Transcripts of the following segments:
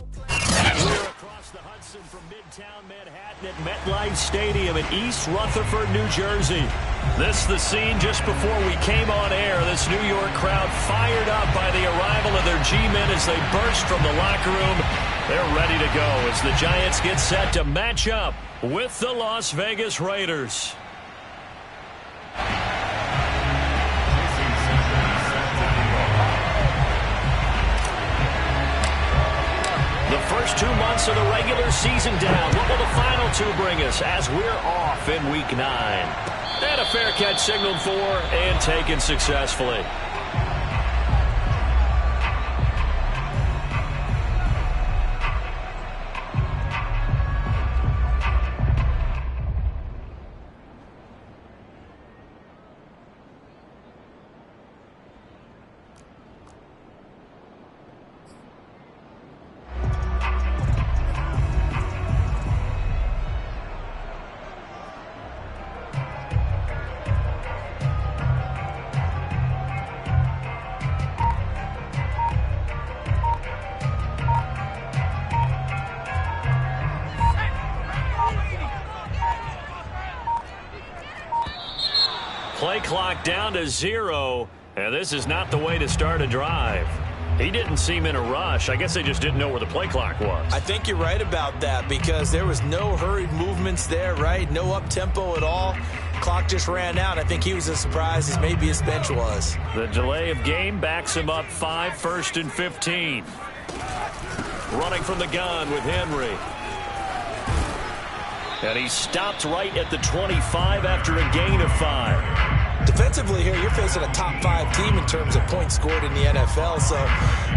We're across the Hudson from Midtown Manhattan at MetLife Stadium in East Rutherford, New Jersey. This is the scene just before we came on air. This New York crowd fired up by the arrival of their G-men as they burst from the locker room. They're ready to go as the Giants get set to match up with the Las Vegas Raiders. The first 2 months of the regular season down. What will the final two bring us as we're off in Week 9? And a fair catch signaled for and taken successfully. Play clock down to 0, and this is not the way to start a drive. He didn't seem in a rush. I guess they just didn't know where the play clock was. I think you're right about that because there was no hurried movements there, right? No up-tempo at all. Clock just ran out. I think he was as surprised as maybe his bench was. The delay of game backs him up 5, 1st and 15. Running from the gun with Henry. And he stopped right at the 25 after a gain of 5. Defensively here, you're facing a top 5 team in terms of points scored in the NFL. So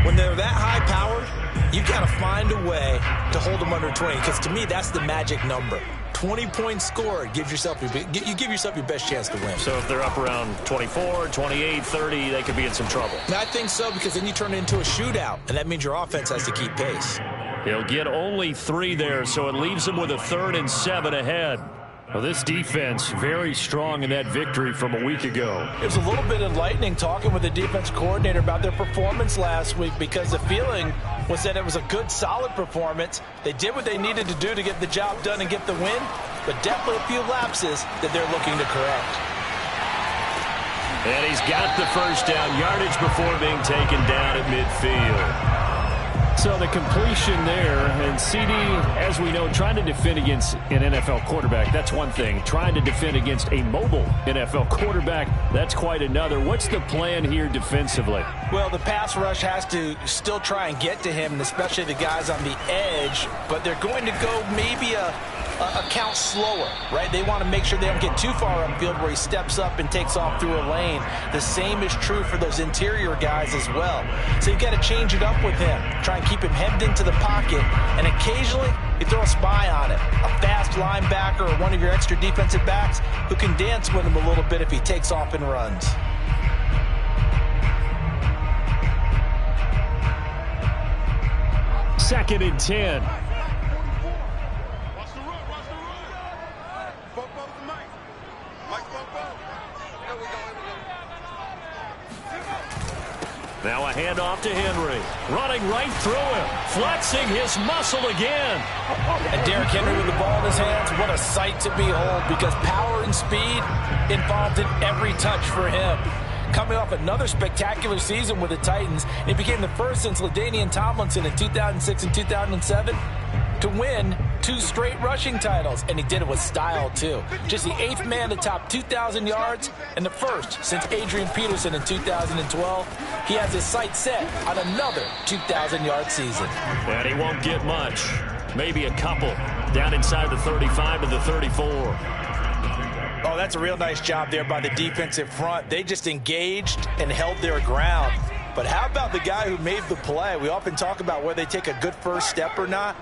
when they're that high powered, you've got to find a way to hold them under 20. Because to me, that's the magic number. 20 points scored gives yourself you give yourself your best chance to win. So if they're up around 24, 28, 30, they could be in some trouble. I think so because then you turn it into a shootout, and that means your offense has to keep pace. He'll get only 3 there, so it leaves him with a 3rd and 7 ahead. Well, this defense very strong in that victory from a week ago. It was a little bit enlightening talking with the defense coordinator about their performance last week because the feeling was that it was a good, solid performance. They did what they needed to do to get the job done and get the win, but definitely a few lapses that they're looking to correct. And he's got the first down, yardage before being taken down at midfield. So the completion there, and CD, as we know, trying to defend against an NFL quarterback, that's one thing. Trying to defend against a mobile NFL quarterback, that's quite another. What's the plan here defensively? Well, the pass rush has to still try and get to him, and especially the guys on the edge, but they're going to go maybe a count slower, right? They want to make sure they don't get too far upfield where he steps up and takes off through a lane. The same is true for those interior guys as well. So you've got to change it up with him. Try and keep him hemmed into the pocket, and occasionally you throw a spy on it. A fast linebacker or one of your extra defensive backs who can dance with him a little bit if he takes off and runs. Second and 10. Now a handoff to Henry. Running right through him. Flexing his muscle again. And Derrick Henry with the ball in his hands, what a sight to behold because power and speed involved in every touch for him. Coming off another spectacular season with the Titans, it became the first since LaDainian Tomlinson in 2006 and 2007 to win 2 straight rushing titles, and he did it with style too. Just the 8th man to top 2,000 yards and the first since Adrian Peterson in 2012. He has his sights set on another 2,000-yard season. And he won't get much. Maybe a couple down inside the 35 to the 34. Oh, that's a real nice job there by the defensive front. They just engaged and held their ground. But how about the guy who made the play? We often talk about whether they take a good first step or not.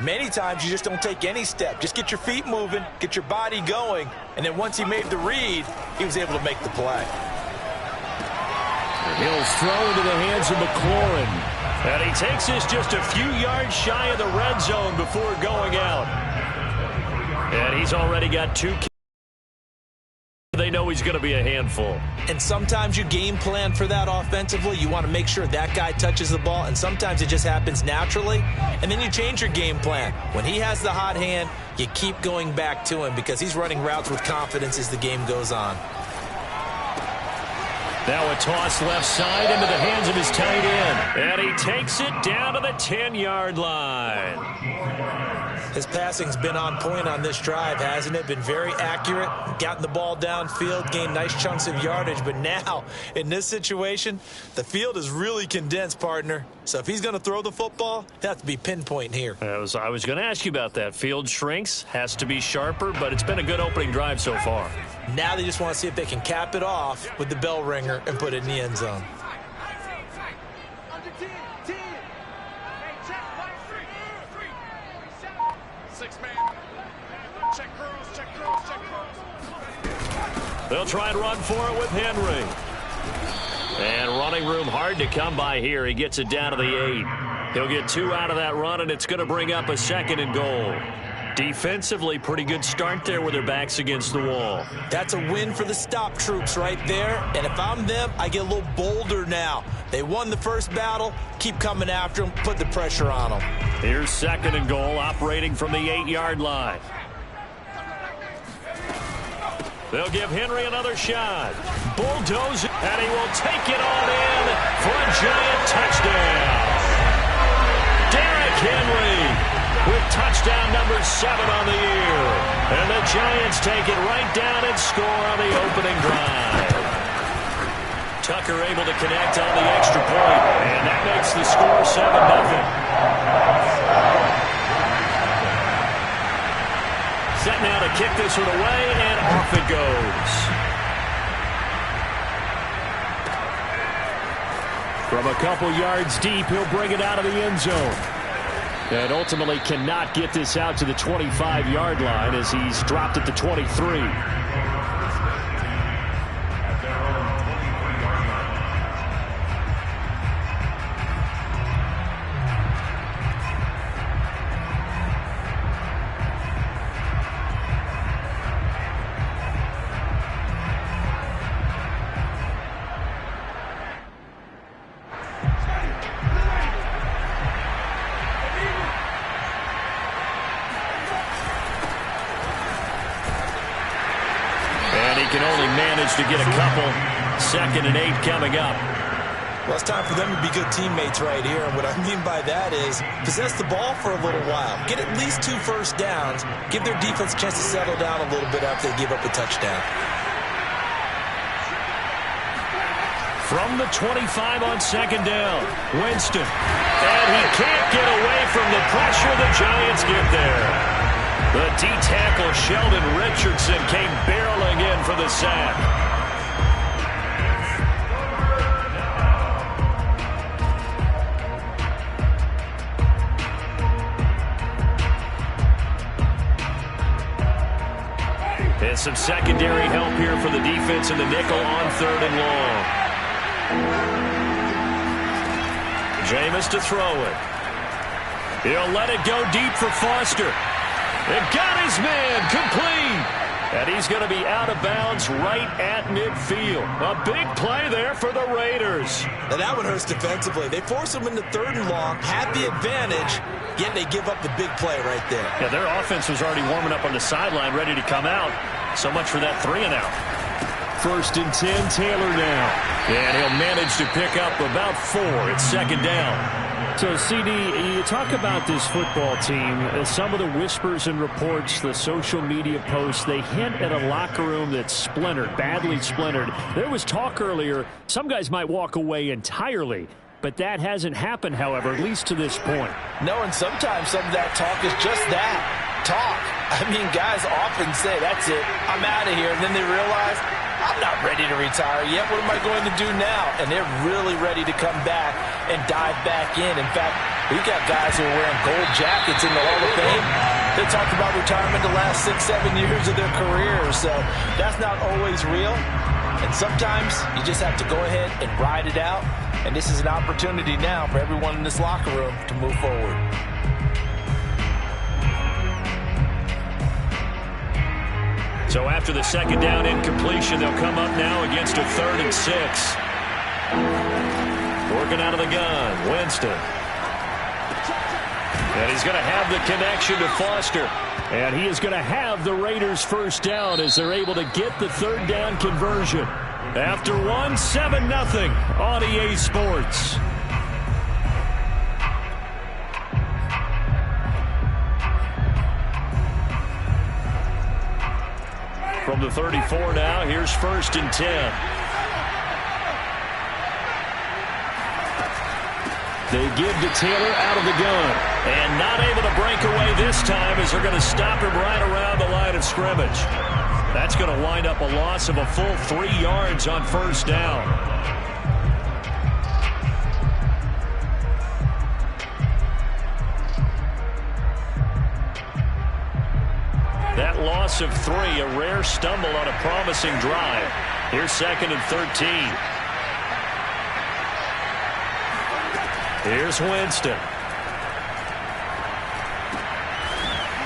Many times you just don't take any step. Just get your feet moving, get your body going, and then once he made the read, he was able to make the play. He'll throw into the hands of McLaurin. And he takes this just a few yards shy of the red zone before going out. And he's already got 2 kills. they know he's going to be a handful. And sometimes you game plan for that offensively. You want to make sure that guy touches the ball, and sometimes it just happens naturally. And then you change your game plan. When he has the hot hand, you keep going back to him because he's running routes with confidence as the game goes on. Now a toss left side into the hands of his tight end. And he takes it down to the 10-yard line. His passing's been on point on this drive, hasn't it? Been very accurate, gotten the ball downfield, gained nice chunks of yardage. But now, in this situation, the field is really condensed, partner. So if he's going to throw the football, he'll have to be pinpoint here. I was going to ask you about that. Field shrinks, has to be sharper, but it's been a good opening drive so far. Now they just want to see if they can cap it off with the bell ringer and put it in the end zone. They'll try and run for it with Henry. And running room hard to come by here. He gets it down to the 8. He'll get 2 out of that run, and it's going to bring up a 2nd and goal. Defensively, pretty good start there with their backs against the wall. That's a win for the stop troops right there. And if I'm them, I get a little bolder now. They won the first battle. Keep coming after them. Put the pressure on them. Here's 2nd and goal, operating from the 8-yard line. They'll give Henry another shot. Bulldoze, and he will take it on in for a giant touchdown. Derrick Henry with touchdown number 7 on the year. And the Giants take it right down and score on the opening drive. Tucker able to connect on the extra point, and that makes the score 7-0. Set now to kick this one away, and off it goes. From a couple yards deep, he'll bring it out of the end zone. And ultimately cannot get this out to the 25-yard line as he's dropped at the 23. Can only manage to get a couple. 2nd and 8 coming up. Well, it's time for them to be good teammates right here. And what I mean by that is possess the ball for a little while. Get at least 2 first downs. Give their defense a chance to settle down a little bit after they give up a touchdown. From the 25 on 2nd down, Winston. And he can't get away from the pressure. The Giants get there. The D-tackle Sheldon Richardson came barreling in for the sack. And some secondary help here for the defense in the nickel on 3rd and long. Jameis to throw it. He'll let it go deep for Foster. And got his man complete. And he's going to be out of bounds right at midfield. A big play there for the Raiders. Now that one hurts defensively. They force him into 3rd and long, had the advantage, yet they give up the big play right there. Yeah, their offense was already warming up on the sideline, ready to come out. So much for that 3 and out. 1st and 10, Taylor now. And he'll manage to pick up about 4 at 2nd down. So, CD, you talk about this football team, some of the whispers and reports, the social media posts, they hint at a locker room that's splintered, badly splintered. There was talk earlier, some guys might walk away entirely, but that hasn't happened, however, at least to this point. No, and sometimes some of that talk is just that, talk. I mean, guys often say, that's it, I'm out of here, and then they realize, I'm not ready to retire yet. What am I going to do now? And they're really ready to come back and dive back in. In fact, we've got guys who are wearing gold jackets in the Hall of Fame. They talked about retirement the last 6-7 years of their careers. So that's not always real. And sometimes you just have to go ahead and ride it out. And this is an opportunity now for everyone in this locker room to move forward. So after the second down incompletion, they'll come up now against a 3rd and 6. Working out of the gun, Winston. And he's going to have the connection to Foster. And he is going to have the Raiders first down as they're able to get the 3rd down conversion. After 7-0 on EA Sports. From the 34 now, here's 1st and 10. They give to Taylor out of the gun. And not able to break away this time as they're going to stop him right around the line of scrimmage. That's going to wind up a loss of a full 3 yards on 1st down. That loss of 3, a rare stumble on a promising drive. Here's 2nd and 13. Here's Winston.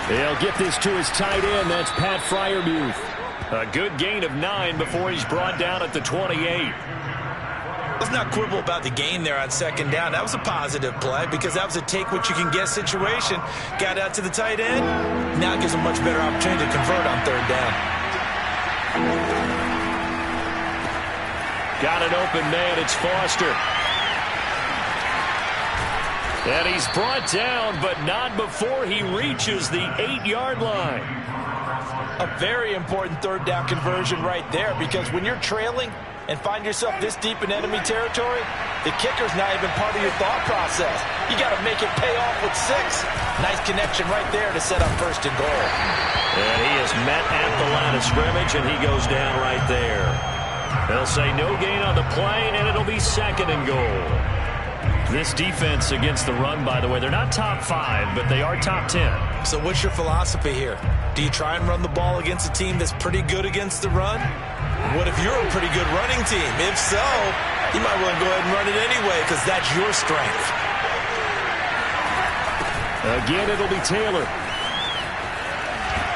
They'll get this to his tight end. That's Pat Freiermuth. A good gain of 9 before he's brought down at the 28. Let's not quibble about the gain there on 2nd down. That was a positive play because that was a take-what-you-can-get situation. Got out to the tight end. Now it gives a much better opportunity to convert on 3rd down. Got an open man. It's Foster. And he's brought down, but not before he reaches the 8-yard line. A very important 3rd down conversion right there, because when you're trailing and find yourself this deep in enemy territory, the kicker's not even part of your thought process. You got to make it pay off with 6. Nice connection right there to set up 1st and goal. And he is met at the line of scrimmage, and he goes down right there. They'll say no gain on the play, and it'll be 2nd and goal. This defense against the run, by the way, they're not top 5, but they are top 10. So what's your philosophy here? Do you try and run the ball against a team that's pretty good against the run? What if you're a pretty good running team? If so, you might want to go ahead and run it anyway because that's your strength. Again, it'll be Taylor.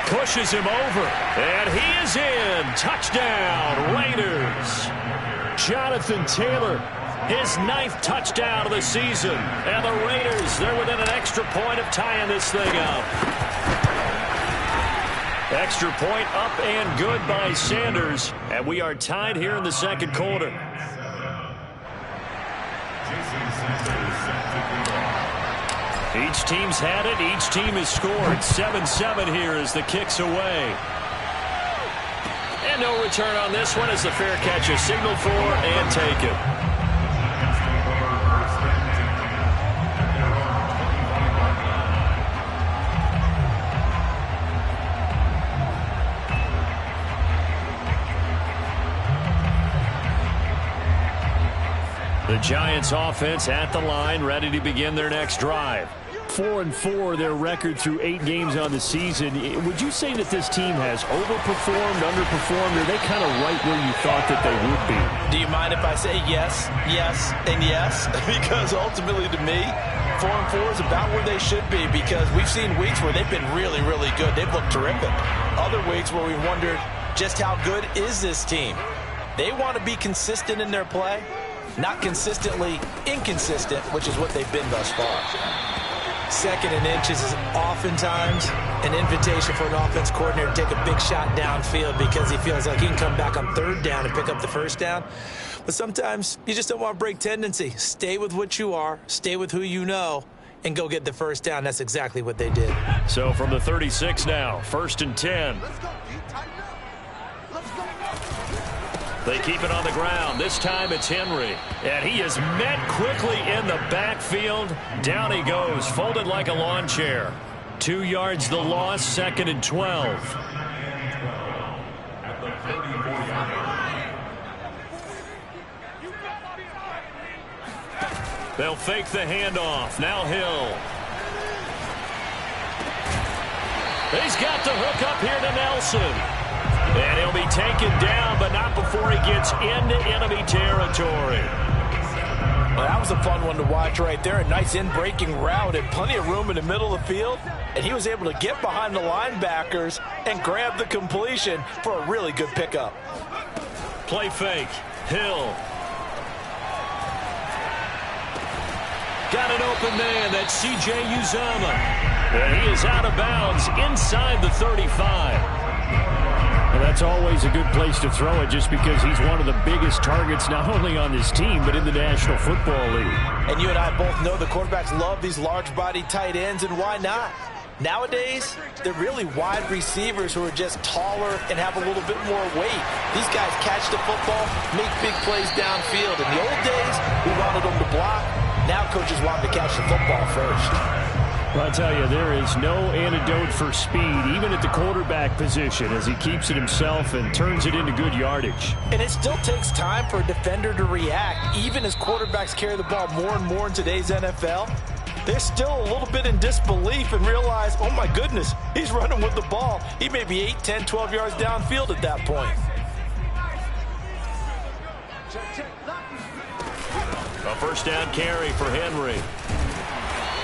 Pushes him over, and he is in. Touchdown, Raiders. Jonathan Taylor. His 9th touchdown of the season. And the Raiders, they're within an extra point of tying this thing up. Extra point up and good by Sanders. And we are tied here in the 2nd quarter. Each team's had it. Each team has scored. 7-7 here as the kick's away. And no return on this one as the fair catch is signaled for and taken. The Giants offense at the line, ready to begin their next drive. 4-4, their record through 8 games on the season. Would you say that this team has overperformed, underperformed, or are they kind of right where you thought that they would be? Do you mind if I say yes, yes, and yes? Because ultimately to me, 4-4 is about where they should be, because we've seen weeks where they've been really, really good. They've looked terrific. Other weeks where we wondered just how good is this team. They want to be consistent in their play. Not consistently inconsistent, which is what they've been thus far. 2nd and inches is oftentimes an invitation for an offense coordinator to take a big shot downfield because he feels like he can come back on 3rd down and pick up the 1st down. But sometimes you just don't want to break tendency. Stay with what you are, stay with who you know, and go get the 1st down. That's exactly what they did. So from the 36 now, 1st and 10. They keep it on the ground. This time it's Henry. And he is met quickly in the backfield. Down he goes, folded like a lawn chair. 2 yards the loss, 2nd and 12. They'll fake the handoff. Now Hill. He's got the hook up here to Nelson. And he'll be taken down, but not before he gets into enemy territory. Well, that was a fun one to watch right there. A nice in-breaking route and plenty of room in the middle of the field. And he was able to get behind the linebackers and grab the completion for a really good pickup. Play fake. Hill. Got an open man. That's C.J. Uzomah. And he is out of bounds inside the 35. Well, that's always a good place to throw it just because he's one of the biggest targets not only on this team but in the National Football League. And you and I both know the quarterbacks love these large-bodied tight ends, and why not? Nowadays, they're really wide receivers who are just taller and have a little bit more weight. These guys catch the football, make big plays downfield. In the old days, we wanted them to block. Now coaches want them to catch the football first. Well, I tell you, there is no antidote for speed, even at the quarterback position, as he keeps it himself and turns it into good yardage. And it still takes time for a defender to react. Even as quarterbacks carry the ball more and more in today's NFL, they're still a little bit in disbelief and realize, oh my goodness, he's running with the ball. He may be 8, 10, 12 yards downfield at that point. A first down carry for Henry.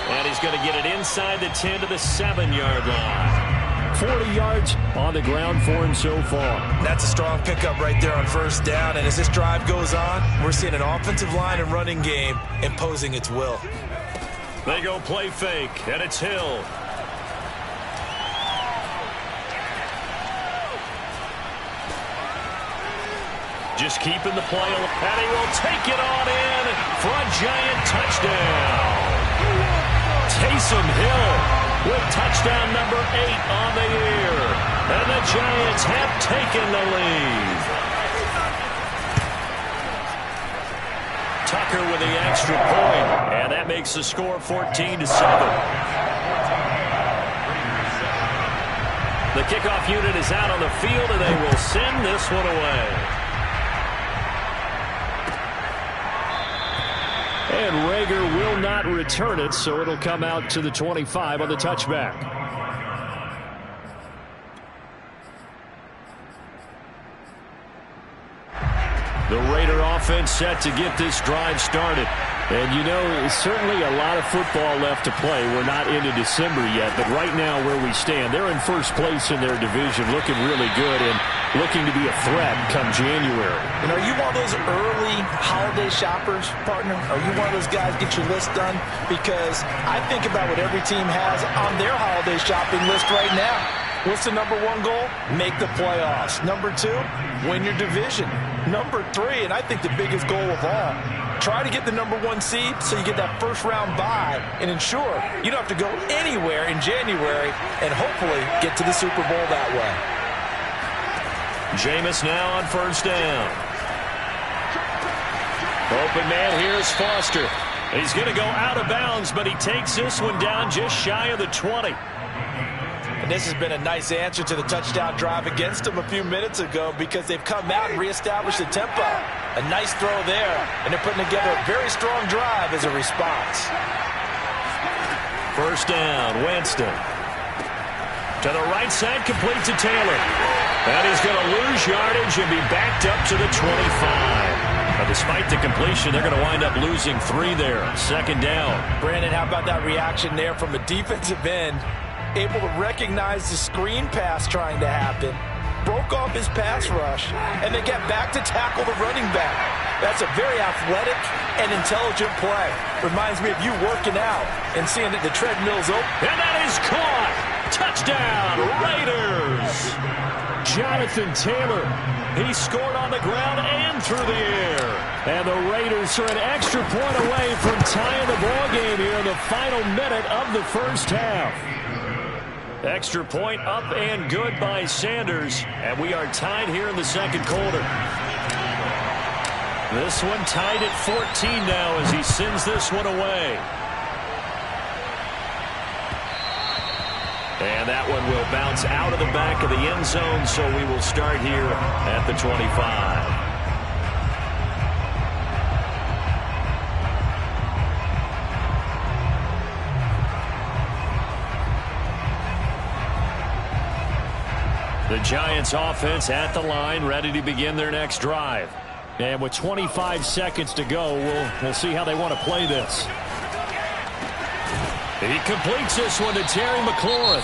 And he's going to get it inside the 10 to the 7-yard line. 40 yards on the ground for him so far. That's a strong pickup right there on first down. And as this drive goes on, we're seeing an offensive line and running game imposing its will. They go play fake, and it's Hill. Just keeping the play, and he will take it on in for a Giant touchdown. Taysom Hill with touchdown number 8 on the year. And the Giants have taken the lead. Tucker with the extra point, and that makes the score 14-7. The kickoff unit is out on the field, and they will send this one away. And Rager will not return it, so it'll come out to the 25 on the touchback. The Raider offense set to get this drive started. And, you know, certainly a lot of football left to play. We're not into December yet, but right now where we stand, they're in first place in their division, looking really good and looking to be a threat come January. And are you one of those early holiday shoppers, partner? Are you one of those guys get your list done? Because I think about what every team has on their holiday shopping list right now. What's the number 1 goal? Make the playoffs. Number 2, win your division. Number 3, and I think the biggest goal of all, try to get the number 1 seed so you get that first-round bye and ensure you don't have to go anywhere in January and hopefully get to the Super Bowl that way. Jameis now on first down. Open man, here's Foster. He's going to go out of bounds, but he takes this one down just shy of the 20. And this has been a nice answer to the touchdown drive against them a few minutes ago because they've come out and reestablished the tempo. A nice throw there, and they're putting together a very strong drive as a response. First down, Winston. To the right side, complete to Taylor. And he's going to lose yardage and be backed up to the 25. But despite the completion, they're going to wind up losing 3 there. Second down. Brandon, how about that reaction there from a defensive end? Able to recognize the screen pass trying to happen. Broke off his pass rush, and then get back to tackle the running back. That's a very athletic and intelligent play. Reminds me of you working out and seeing that the treadmill's open. And that is caught. Touchdown, Raiders. Jonathan Taylor, he scored on the ground and through the air. And the Raiders are an extra point away from tying the ball game here in the final minute of the first half. Extra point up and good by Sanders. And we are tied here in the second quarter. This one tied at 14 now as he sends this one away. And that one will bounce out of the back of the end zone, so we will start here at the 25. The Giants offense at the line, ready to begin their next drive. And with 25 seconds to go, we'll see how they want to play this. He completes this one to Terry McLaurin.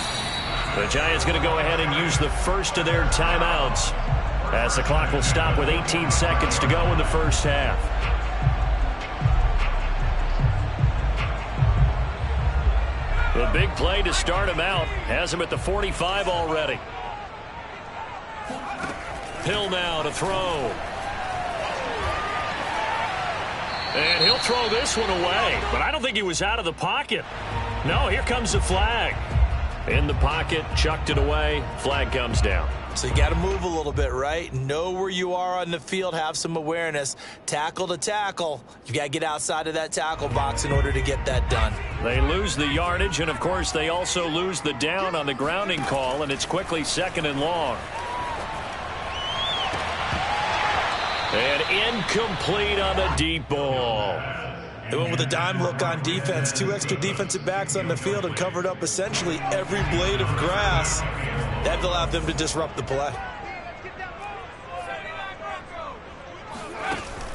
The Giants going to go ahead and use the first of their timeouts as the clock will stop with 18 seconds to go in the first half. The big play to start him out has him at the 45 already. Hill now to throw. And he'll throw this one away, but I don't think he was out of the pocket. No, here comes the flag. In the pocket, chucked it away, flag comes down. So you got to move a little bit, right? Know where you are on the field, have some awareness. Tackle to tackle. You got to get outside of that tackle box in order to get that done. They lose the yardage, and of course they also lose the down on the grounding call, and it's quickly 2nd and long. And incomplete on the deep ball. They went with a dime look on defense. 2 extra defensive backs on the field and covered up essentially every blade of grass. That allowed them to disrupt the play.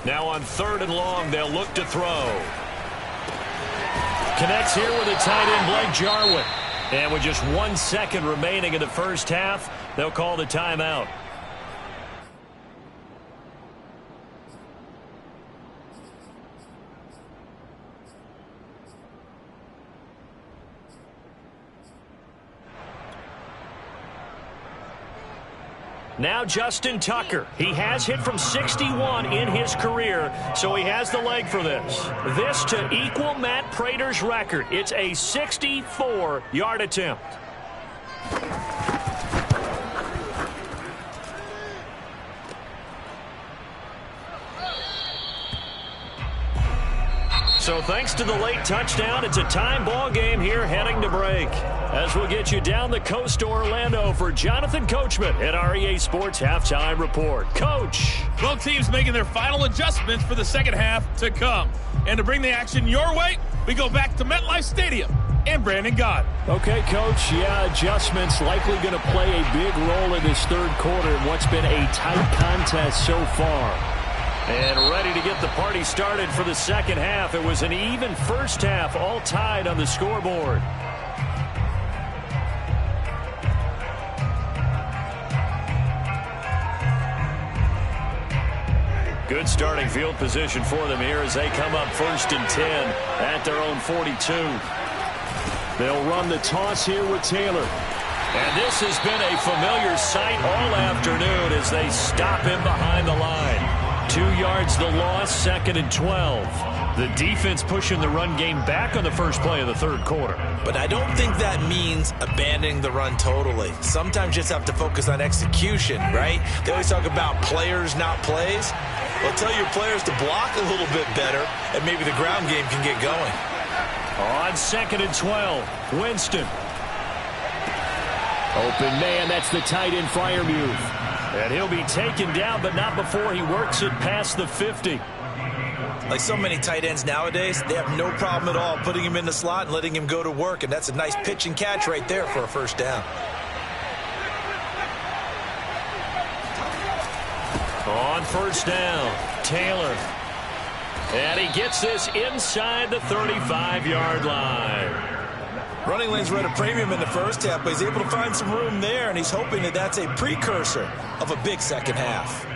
Now on 3rd and long, they'll look to throw. Connects here with a tight end, Blake Jarwin. And with just 1 second remaining in the first half, they'll call the timeout. Now Justin Tucker. He has hit from 61 in his career, so he has the leg for this. This to equal Matt Prater's record. It's a 64-yard attempt. So thanks to the late touchdown, it's a time ball game here heading to break. As we'll get you down the coast to Orlando for Jonathan Coachman at our EA Sports Halftime Report. Coach. Both teams making their final adjustments for the second half to come. And to bring the action your way, we go back to MetLife Stadium and Brandon Gott. Okay, Coach. Yeah, adjustments likely going to play a big role in this third quarter in what's been a tight contest so far. And ready to get the party started for the second half. It was an even first half, all tied on the scoreboard. Good starting field position for them here as they come up 1st and 10 at their own 42. They'll run the toss here with Taylor. And this has been a familiar sight all afternoon as they stop him behind the line. 2 yards the loss, 2nd and 12. The defense pushing the run game back on the first play of the third quarter. But I don't think that means abandoning the run totally. Sometimes you just have to focus on execution, right? They always talk about players, not plays. Well, tell your players to block a little bit better, and maybe the ground game can get going. On 2nd and 12, Winston. Open man, that's the tight end Freiermuth. And he'll be taken down, but not before he works it past the 50. Like so many tight ends nowadays, they have no problem at all putting him in the slot and letting him go to work, and that's a nice pitch and catch right there for a first down. On 1st down, Taylor. And he gets this inside the 35-yard line. Running lanes were at a premium in the first half, but he's able to find some room there, and he's hoping that that's a precursor of a big second half.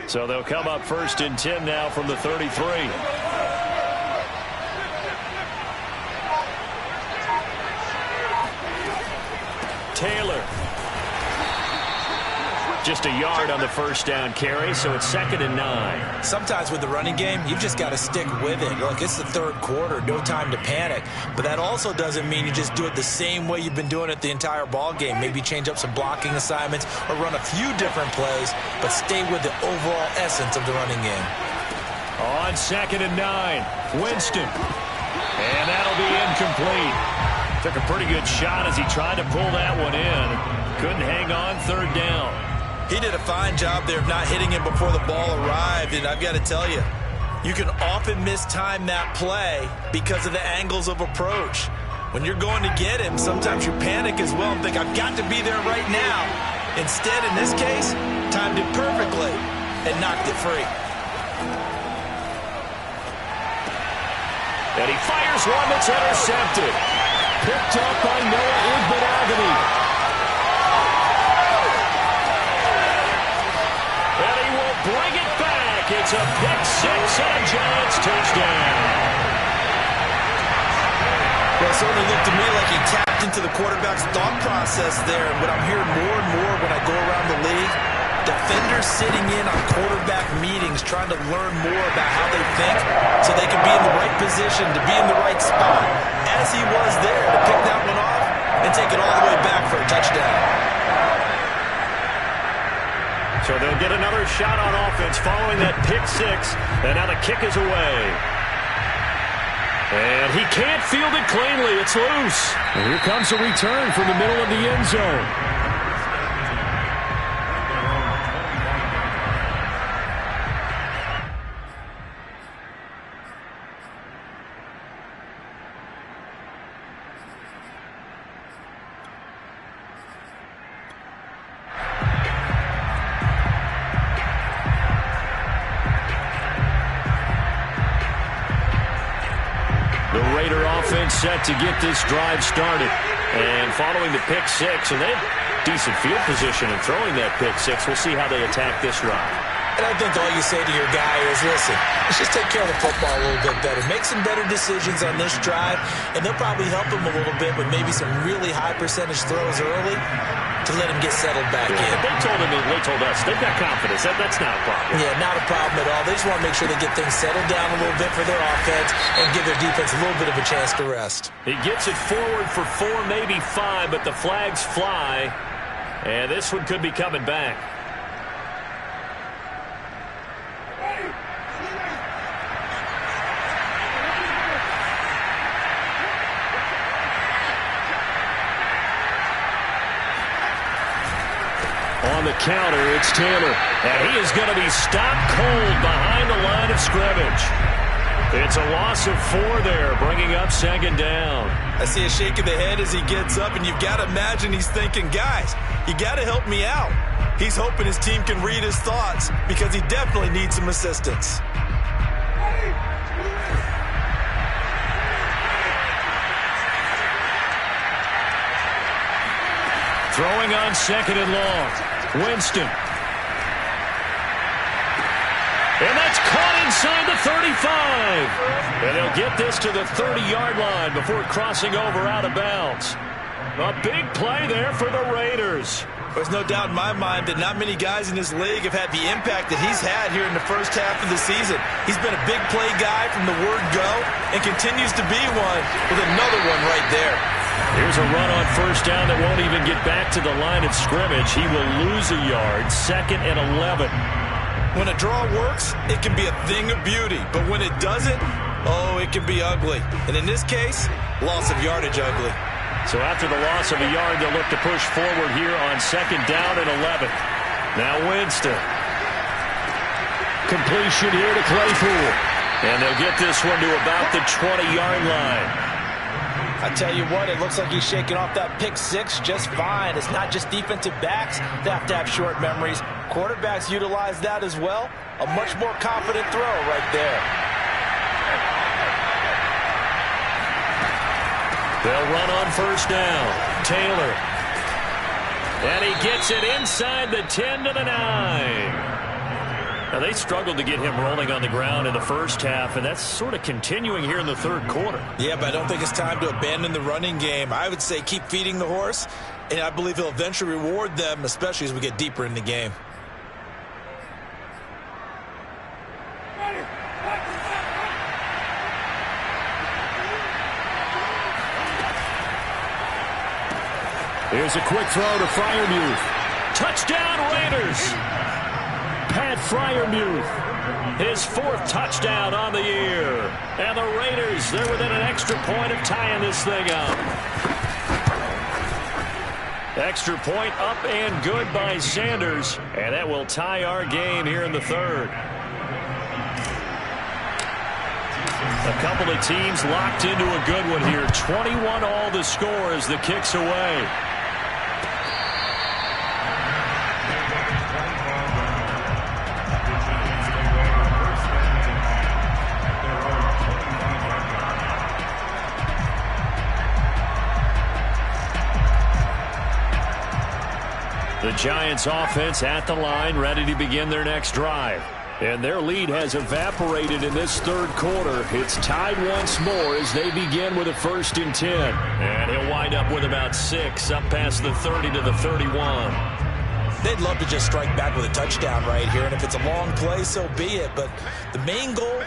So they'll come up 1st and 10 now from the 33. Taylor. Just a yard on the first down carry, so it's 2nd and 9. Sometimes with the running game, you've just got to stick with it. Look, it's the third quarter, no time to panic. But that also doesn't mean you just do it the same way you've been doing it the entire ball game. Maybe change up some blocking assignments or run a few different plays, but stay with the overall essence of the running game. On 2nd and 9, Winston. And that'll be incomplete. Took a pretty good shot as he tried to pull that one in. Couldn't hang on 3rd down. He did a fine job there of not hitting him before the ball arrived, and I've got to tell you, you can often mistime that play because of the angles of approach. When you're going to get him, sometimes you panic as well and think, I've got to be there right now. Instead, in this case, timed it perfectly and knocked it free. And he fires one that's intercepted. Picked up by Noah Igbinoghene. And he will bring it back. It's a pick six and a Giants touchdown. Well, it certainly looked to me like he tapped into the quarterback's thought process there. And what I'm hearing more and more when I go around the league, defenders sitting in on quarterback meetings trying to learn more about how they think so they can be in the right position to be in the right spot, as he was there to pick that one off and take it all the way back for a touchdown. So they'll get another shot on offense following that pick six, and now the kick is away. And he can't field it cleanly. It's loose. And here comes a return from the middle of the end zone. Set to get this drive started. And following the pick six, and they have decent field position in throwing that pick six. We'll see how they attack this drive. And I think all you say to your guy is, listen, let's just take care of the football a little bit better. Make some better decisions on this drive, and they'll probably help him a little bit with maybe some really high percentage throws early to let him get settled back in. They told us they've got confidence. That's not a problem. Yeah, not a problem at all. They just want to make sure they get things settled down a little bit for their offense and give their defense a little bit of a chance to rest. He gets it forward for 4, maybe 5, but the flags fly, and this one could be coming back. On the counter, it's Taylor. And he is going to be stopped cold behind the line of scrimmage. It's a loss of 4 there, bringing up second down. I see a shake of the head as he gets up, and you've got to imagine he's thinking, guys, you got to help me out. He's hoping his team can read his thoughts because he definitely needs some assistance. Throwing on second and long. Winston. And that's caught inside the 35. And they'll get this to the 30-yard line before crossing over out of bounds. A big play there for the Raiders. There's no doubt in my mind that not many guys in this league have had the impact that he's had here in the first half of the season. He's been a big play guy from the word go and continues to be one with another one right there. Here's a run on first down that won't even get back to the line of scrimmage. He will lose a yard. 2nd and 11. When a draw works, it can be a thing of beauty. But when it doesn't, oh, it can be ugly. And in this case, loss of yardage ugly. So after the loss of a yard, they'll look to push forward here on 2nd down and 11. Now Winston. Completion here to Claypool. And they'll get this one to about the 20-yard line. I tell you what, it looks like he's shaking off that pick six just fine. It's not just defensive backs that have to have short memories. Quarterbacks utilize that as well. A much more confident throw right there. They'll run on first down. Taylor. And he gets it inside the 10 to the 9. Now, they struggled to get him rolling on the ground in the first half, and that's sort of continuing here in the third quarter. Yeah, but I don't think it's time to abandon the running game. I would say keep feeding the horse, and I believe he'll eventually reward them, especially as we get deeper in the game. Here's a quick throw to Freiermuth. Touchdown, Raiders! Pat Freiermuth, his 4th touchdown on the year. And the Raiders, they're within an extra point of tying this thing up. Extra point up and good by Sanders. And that will tie our game here in the third. A couple of teams locked into a good one here. 21 all the score as the kick's away. The Giants offense at the line, ready to begin their next drive. And their lead has evaporated in this third quarter. It's tied once more as they begin with a 1st and 10. And he'll wind up with about 6 up past the 30 to the 31. They'd love to just strike back with a touchdown right here. And if it's a long play, so be it. But the main goal,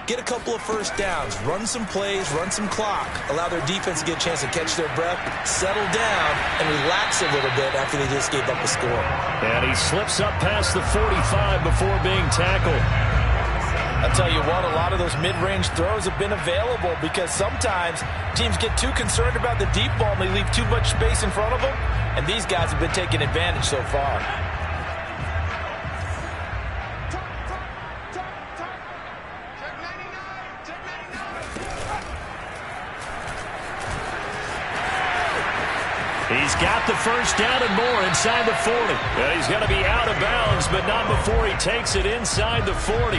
get a couple of first downs, run some plays, run some clock, allow their defense to get a chance to catch their breath, settle down, and relax a little bit after they just gave up a score. And he slips up past the 45 before being tackled. I'll tell you what, a lot of those mid-range throws have been available because sometimes teams get too concerned about the deep ball and they leave too much space in front of them, and these guys have been taking advantage so far. He's got the first down and more inside the 40. And he's going to be out of bounds, but not before he takes it inside the 40.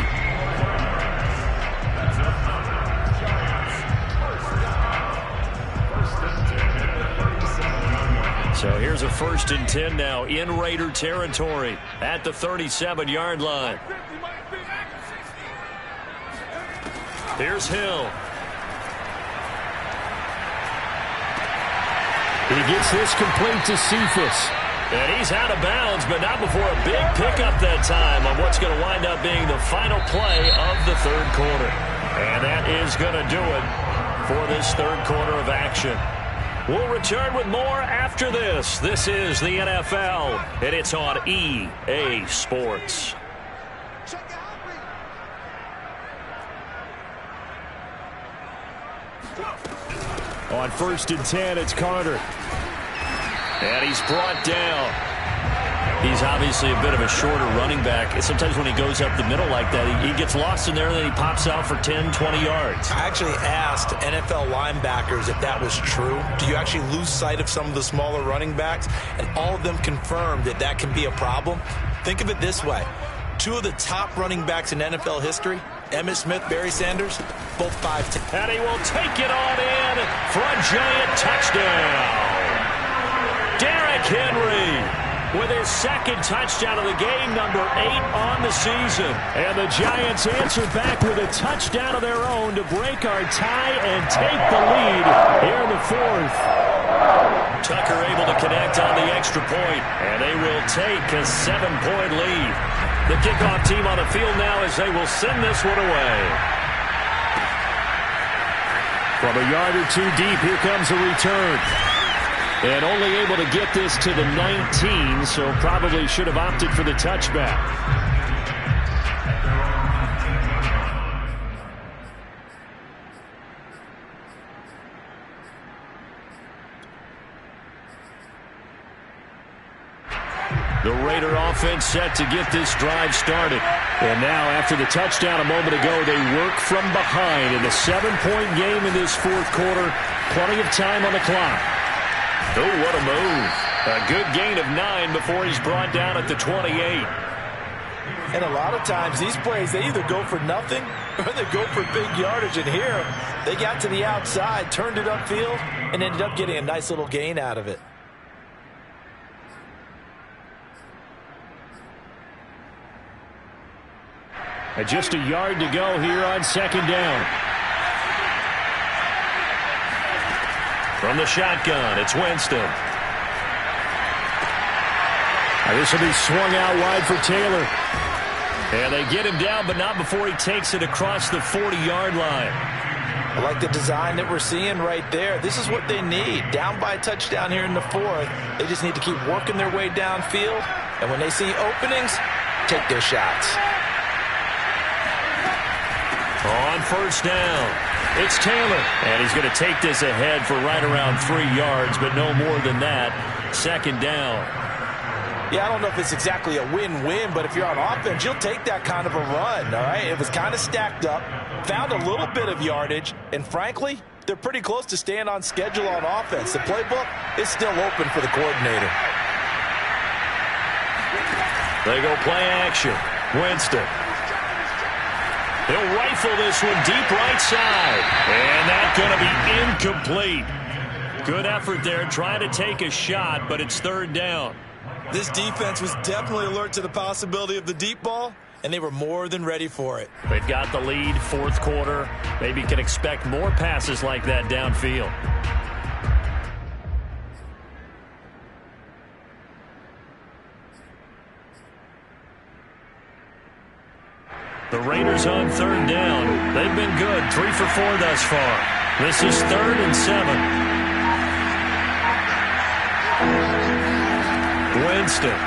So here's a 1st and 10 now in Raider territory at the 37-yard line. Here's Hill. He gets this complete to Cephas. And he's out of bounds, but not before a big pickup that time on what's going to wind up being the final play of the third quarter. And that is going to do it for this third quarter of action. We'll return with more after this. This is the NFL, and it's on EA Sports. On 1st and 10, it's Carter. And he's brought down. He's obviously a bit of a shorter running back. And sometimes when he goes up the middle like that, he gets lost in there and then he pops out for 10, 20 yards. I actually asked NFL linebackers if that was true. Do you actually lose sight of some of the smaller running backs? And all of them confirmed that that can be a problem. Think of it this way. 2 of the top running backs in NFL history, Emmitt Smith, Barry Sanders, both 5'10". And he will take it on in for a Giant touchdown. Derrick Henry with his 2nd touchdown of the game, number 8 on the season. And the Giants answer back with a touchdown of their own to break our tie and take the lead here in the 4th. Tucker able to connect on the extra point, and they will take a 7-point lead. The kickoff team on the field now as they will send this one away. From a yard or 2 deep, here comes a return. And only able to get this to the 19, so probably should have opted for the touchback. The Raider offense set to get this drive started. And now, after the touchdown a moment ago, they work from behind in the 7-point game in this 4th quarter. Plenty of time on the clock. Oh, what a move. A good gain of 9 before he's brought down at the 28. And a lot of times, these plays, they either go for nothing or they go for big yardage. And here, they got to the outside, turned it upfield, and ended up getting a nice little gain out of it. And just a yard to go here on 2nd down. From the shotgun, it's Winston. Now this will be swung out wide for Taylor. And they get him down, but not before he takes it across the 40-yard line. I like the design that we're seeing right there. This is what they need. Down by a touchdown here in the 4th. They just need to keep working their way downfield. And when they see openings, take their shots. On on first down. It's Taylor, and he's going to take this ahead for right around 3 yards, but no more than that. Second down. Yeah, I don't know if it's exactly a win-win, but if you're on offense, you'll take that kind of a run, all right? It was kind of stacked up, found a little bit of yardage, and frankly, they're pretty close to staying on schedule on offense. The playbook is still open for the coordinator. They go play action. Winston. He'll rifle this one deep right side. And that's going to be incomplete. Good effort there trying to take a shot, but it's third down. This defense was definitely alert to the possibility of the deep ball, and they were more than ready for it. They've got the lead, fourth quarter. Maybe can expect more passes like that downfield. The Raiders on third down. They've been good, 3 for 4 thus far. This is 3rd and 7. Winston.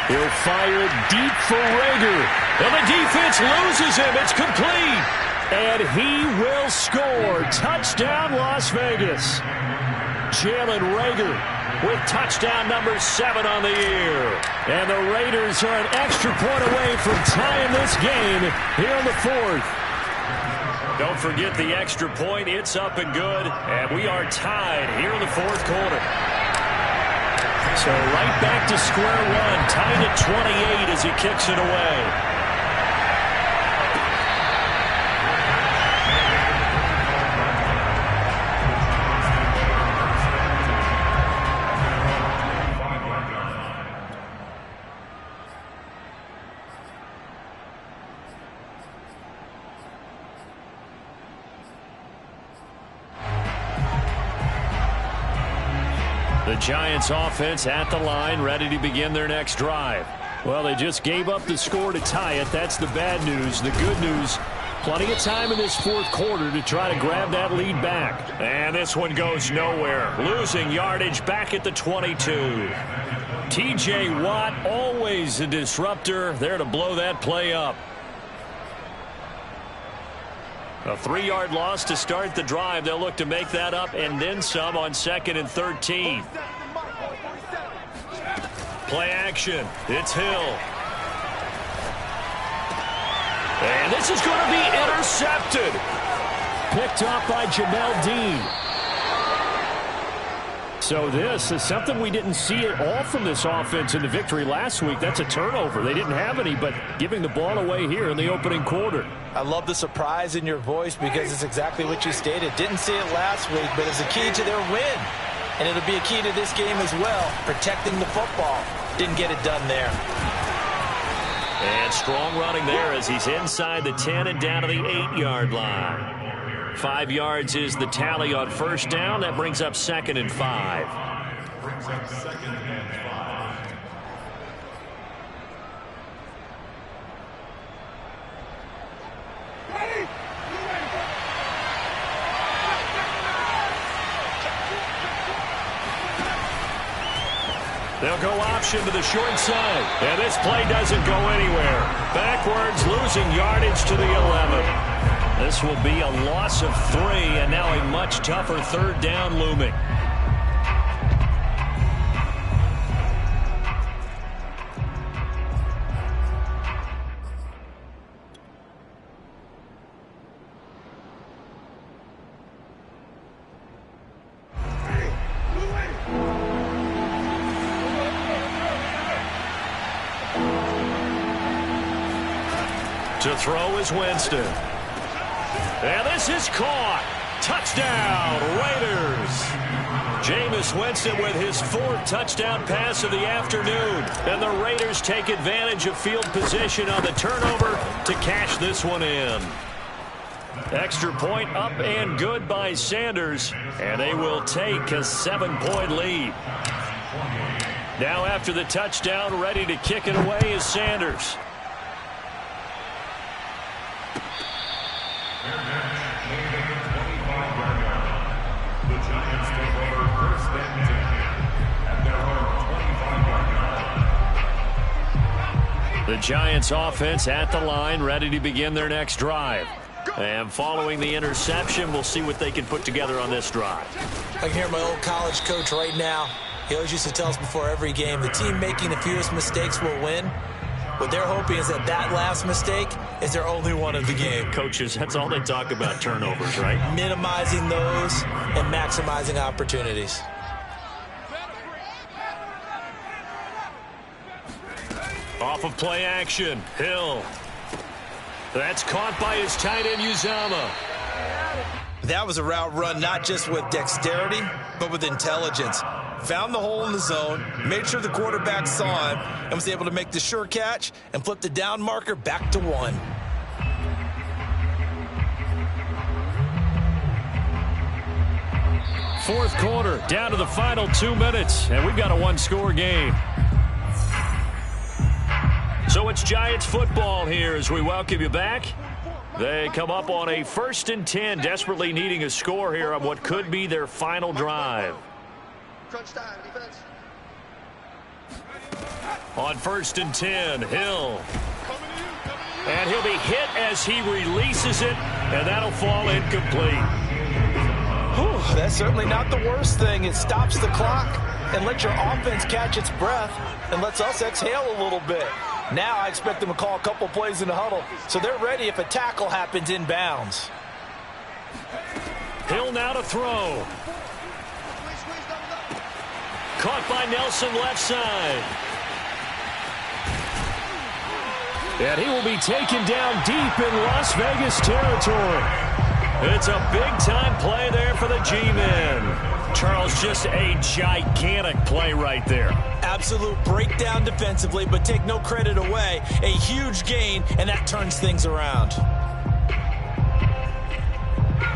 He'll fire deep for Reagor. And the defense loses him. It's complete. And he will score. Touchdown, Las Vegas. Jalen Reagor with touchdown number 7 on the year. And the Raiders are an extra point away from tying this game here in the 4th. Don't forget the extra point. It's up and good. And we are tied here in the 4th quarter. So right back to square one, tied at 28 as he kicks it away. The Giants offense at the line, ready to begin their next drive. Well, they just gave up the score to tie it. That's the bad news. The good news, plenty of time in this 4th quarter to try to grab that lead back. And this one goes nowhere. Losing yardage back at the 22. T.J. Watt, always a disruptor, there to blow that play up. A 3-yard loss to start the drive. They'll look to make that up and then some on 2nd and 13. Play action. It's Hill. And this is going to be intercepted. Picked off by Jamel Dean. So this is something we didn't see at all from this offense in the victory last week. That's a turnover. They didn't have any, but giving the ball away here in the opening quarter. I love the surprise in your voice because it's exactly what you stated. Didn't see it last week, but it's a key to their win. And it'll be a key to this game as well, protecting the football. Didn't get it done there. And strong running there as he's inside the 10 and down to the 8-yard line. 5 yards is the tally on first down. That brings up 2nd and 5. Brings up 2nd and 5. They'll go option to the short side. And this play doesn't go anywhere. Backwards, losing yardage to the 11. This will be a loss of 3, and now a much tougher 3rd down looming. To throw is Winston. And this is caught. Touchdown, Raiders. Jameis Winston with his 4th touchdown pass of the afternoon. And the Raiders take advantage of field position on the turnover to cash this one in. Extra point up and good by Sanders. And they will take a 7-point lead. Now after the touchdown, ready to kick it away is Sanders. The Giants offense at the line, ready to begin their next drive. And following the interception, we'll see what they can put together on this drive. I can hear my old college coach right now. He always used to tell us before every game, the team making the fewest mistakes will win. What they're hoping is that last mistake is their only one of the game. Coaches, that's all they talk about, turnovers, right? Minimizing those and maximizing opportunities. Off of play action, Hill. That's caught by his tight end, Uzomah. That was a route run not just with dexterity, but with intelligence. Found the hole in the zone, made sure the quarterback saw him, and was able to make the sure catch and flip the down marker back to 1. Fourth quarter, down to the final 2 minutes, and we've got a one-score game. So it's Giants football here as we welcome you back. They come up on a 1st and 10, desperately needing a score here on what could be their final drive. Crunch time, defense. On 1st and 10, Hill. And he'll be hit as he releases it, and that'll fall incomplete. Whew, that's certainly not the worst thing. It stops the clock and lets your offense catch its breath and lets us exhale a little bit. Now I expect them to call a couple plays in the huddle, so they're ready if a tackle happens inbounds. Hill now to throw. Caught by Nelson left side. And he will be taken down deep in Las Vegas territory. It's a big-time play there for the G-men. Charles, just a gigantic play right there. Absolute breakdown defensively, but take no credit away. A huge gain, and that turns things around.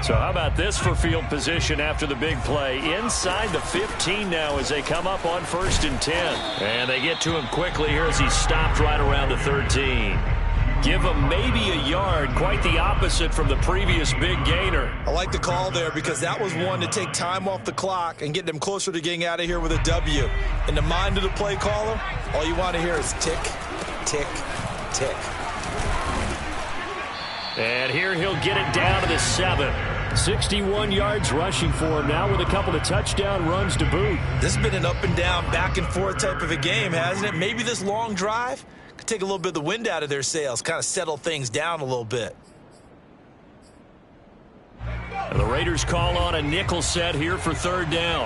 So how about this for field position after the big play? Inside the 15 now as they come up on 1st and 10. And they get to him quickly here as he stopped right around the 13. Give him maybe a yard, quite the opposite from the previous big gainer. I like the call there because that was one to take time off the clock and get them closer to getting out of here with a W. In the mind of the play caller, all you want to hear is tick, tick, tick. And here he'll get it down to the 7. 61 yards rushing for him now with a couple of touchdown runs to boot. This has been an up and down, back and forth type of a game, hasn't it? Maybe this long drive could take a little bit of the wind out of their sails, kind of settle things down a little bit. And the Raiders call on a nickel set here for 3rd down.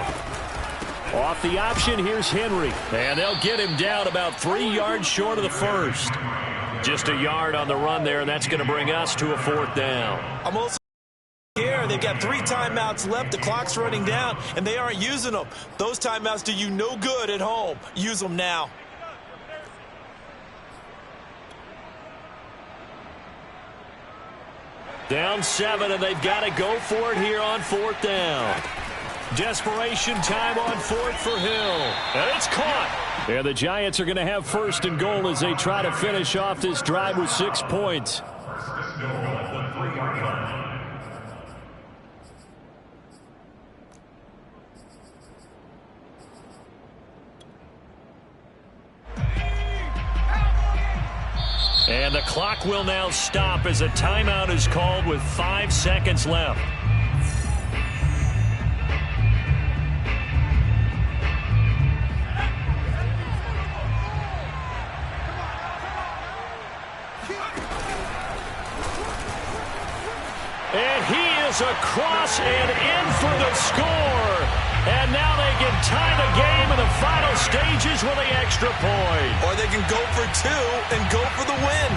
Off the option, here's Henry. And they'll get him down about 3 yards short of the 1st. Just a yard on the run there, and that's going to bring us to a 4th down. I'm also here. They've got 3 timeouts left. The clock's running down, and they aren't using them. Those timeouts do you no good at home. Use them now. Down 7, and they've got to go for it here on 4th down. Desperation time on 4th for Hill. And it's caught. And the Giants are going to have 1st and goal as they try to finish off this drive with 6 points. And the clock will now stop as a timeout is called with 5 seconds left. And he is across and in for the score. And now they can tie the game in the final stages with the extra point. Or they can go for 2 and go for the win.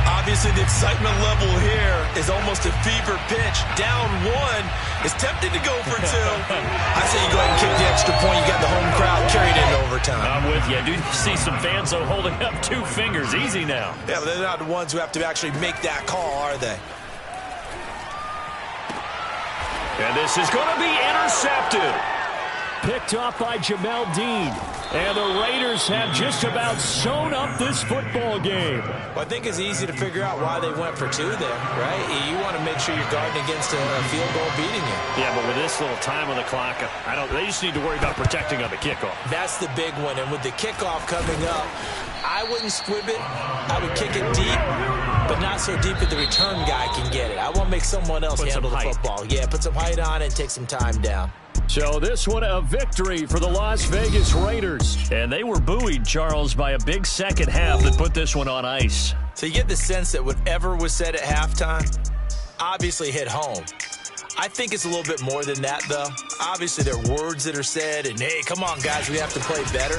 Obviously, the excitement level here is almost a fever pitch. Down 1 is tempted to go for 2. I say you go ahead and kick the extra point. You got the home crowd carried into overtime. I'm with you. I do see some fans though holding up 2 fingers. Easy now. Yeah, but they're not the ones who have to actually make that call, are they? And this is going to be intercepted. Picked off by Jamel Dean. And the Raiders have just about sewn up this football game. Well, I think it's easy to figure out why they went for 2 there, right? You want to make sure you're guarding against a field goal beating you. Yeah, but with this little time on the clock, they just need to worry about protecting on the kickoff. That's the big one. And with the kickoff coming up, I wouldn't squib it. I would kick it deep, but not so deep that the return guy can get it. I want to make someone else handle the football. Yeah, put some height on it and take some time down. So this one a victory for the Las Vegas Raiders. And they were buoyed, Charles, by a big second half that put this one on ice. So you get the sense that whatever was said at halftime obviously hit home. I think it's a little bit more than that, though. Obviously, there are words that are said, and, hey, come on, guys, we have to play better.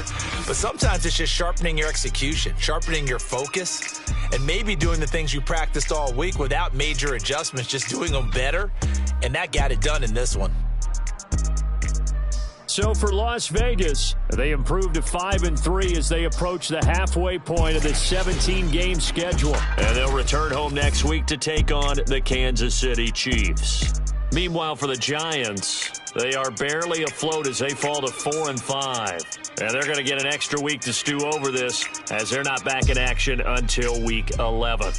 But sometimes it's just sharpening your execution, sharpening your focus, and maybe doing the things you practiced all week without major adjustments, just doing them better. And that got it done in this one. So for Las Vegas, they improved to 5-3 as they approach the halfway point of this 17-game schedule. And they'll return home next week to take on the Kansas City Chiefs. Meanwhile, for the Giants, they are barely afloat as they fall to 4-5. And they're going to get an extra week to stew over this as they're not back in action until week 11.